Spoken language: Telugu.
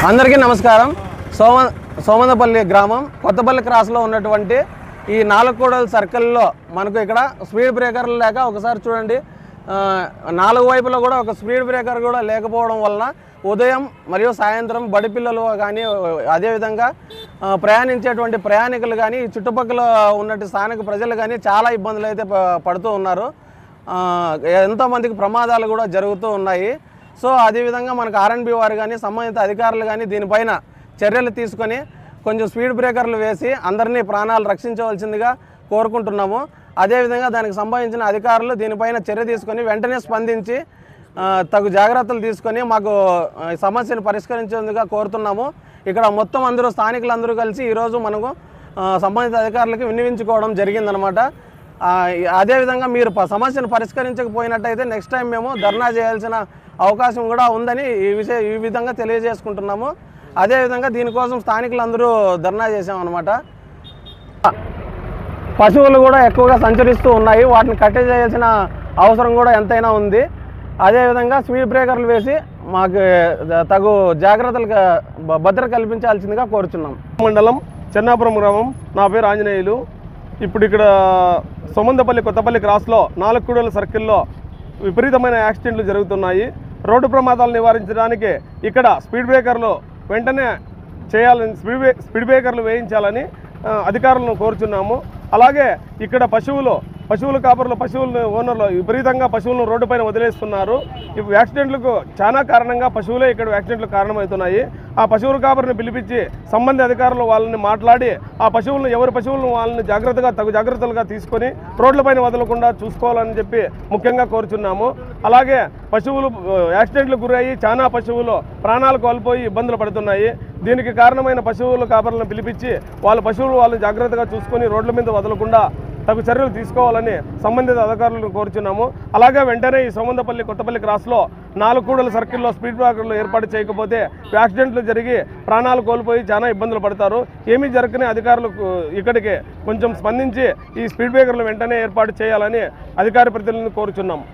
అందరికీ నమస్కారం. సోమందపల్లి గ్రామం కొత్తపల్లి క్రాస్లో ఉన్నటువంటి ఈ నాలుగుకూడల సర్కిల్లో మనకు ఇక్కడ స్పీడ్ బ్రేకర్లు లేక ఒకసారి చూడండి, నాలుగు వైపులో కూడా ఒక స్పీడ్ బ్రేకర్ కూడా లేకపోవడం వలన ఉదయం మరియు సాయంత్రం బడి పిల్లలు కానీ అదేవిధంగా ప్రయాణించేటువంటి ప్రయాణికులు కానీ చుట్టుపక్కల ఉన్నటువంటి స్థానిక ప్రజలు కానీ చాలా ఇబ్బందులు అయితే పడుతూ ఉన్నారు. ఎంతోమందికి ప్రమాదాలు కూడా జరుగుతూ ఉన్నాయి. సో అదేవిధంగా మనకు ఆర్ఎన్బి వారు కానీ సంబంధిత అధికారులు కానీ దీనిపైన చర్యలు తీసుకొని కొంచెం స్పీడ్ బ్రేకర్లు వేసి అందరినీ ప్రాణాలు రక్షించవలసిందిగా కోరుకుంటున్నాము. అదేవిధంగా దానికి సంబంధించిన అధికారులు దీనిపైన చర్య తీసుకొని వెంటనే స్పందించి తగు జాగ్రత్తలు తీసుకొని మాకు సమస్యను పరిష్కరించేందుగా కోరుతున్నాము. ఇక్కడ మొత్తం అందరూ స్థానికులందరూ కలిసి ఈరోజు మనకు సంబంధిత అధికారులకు విన్నవించుకోవడం జరిగిందనమాట. అదేవిధంగా మీరు సమస్యను పరిష్కరించకపోయినట్టయితే నెక్స్ట్ టైం మేము ధర్నా చేయాల్సిన అవకాశం కూడా ఉందని ఈ విధంగా తెలియజేసుకుంటున్నాము. అదేవిధంగా దీనికోసం స్థానికులందరూ ధర్నా చేసామన్నమాట. పశువులు కూడా ఎక్కువగా సంచరిస్తూ ఉన్నాయి, వాటిని కట్టేయాల్సిన అవసరం కూడా ఎంతైనా ఉంది. అదేవిధంగా స్పీడ్ బ్రేకర్లు వేసి మాకు తగు జాగ్రత్తలు భద్రత కల్పించాల్సిందిగా కోరుచున్నాం. మండలం చెన్నాపురం గ్రామం, నా పేరు ఆంజనేయులు. ఇప్పుడు ఇక్కడ సోమందపల్లి కొత్తపల్లి క్రాస్లో నాలుగుకూడల సర్కిల్లో విపరీతమైన యాక్సిడెంట్లు జరుగుతున్నాయి. రోడ్డు ప్రమాదాలు నివారించడానికి ఇక్కడ స్పీడ్ బ్రేకర్లు వెంటనే చేయాలని, స్పీడ్ బ్రేకర్లు వేయించాలని అధికారులను కోరుచున్నాము. అలాగే ఇక్కడ పశువుల కాపర్లు, పశువుల ఓనర్లు విపరీతంగా పశువులను రోడ్డుపైన వదిలేస్తున్నారు. ఇప్పుడు యాక్సిడెంట్లకు చాలా కారణంగా పశువులే ఇక్కడ యాక్సిడెంట్లకు కారణమవుతున్నాయి. ఆ పశువుల కాపరిని పిలిపించి సంబంధిత అధికారులు వాళ్ళని మాట్లాడి ఆ పశువులను, ఎవరి పశువులను వాళ్ళని తగు జాగ్రత్తలుగా తీసుకొని రోడ్లపైన వదలకుండా చూసుకోవాలని చెప్పి ముఖ్యంగా కోరుచున్నాము. అలాగే పశువులు యాక్సిడెంట్లకు గురయ్యి చాలా పశువులు ప్రాణాలు కోల్పోయి ఇబ్బందులు పడుతున్నాయి. దీనికి కారణమైన పశువుల కాపరులను పిలిపించి వాళ్ళని జాగ్రత్తగా చూసుకొని రోడ్ల మీద వదలకుండా తగు చర్యలు తీసుకోవాలని సంబంధిత అధికారులను కోరుచున్నాము. అలాగే వెంటనే ఈ సోమందపల్లి కొత్తపల్లి క్రాస్లో నాలుగుకూడల సర్కిల్లో స్పీడ్ బ్రేకర్లు ఏర్పాటు చేయకపోతే యాక్సిడెంట్లు జరిగి ప్రాణాలు కోల్పోయి చాలా ఇబ్బందులు పడతారు. ఏమీ జరగని అధికారులు ఇక్కడికి కొంచెం స్పందించి ఈ స్పీడ్ బ్రేకర్లు వెంటనే ఏర్పాటు చేయాలని అధికార ప్రతినిధులను కోరుచున్నాము.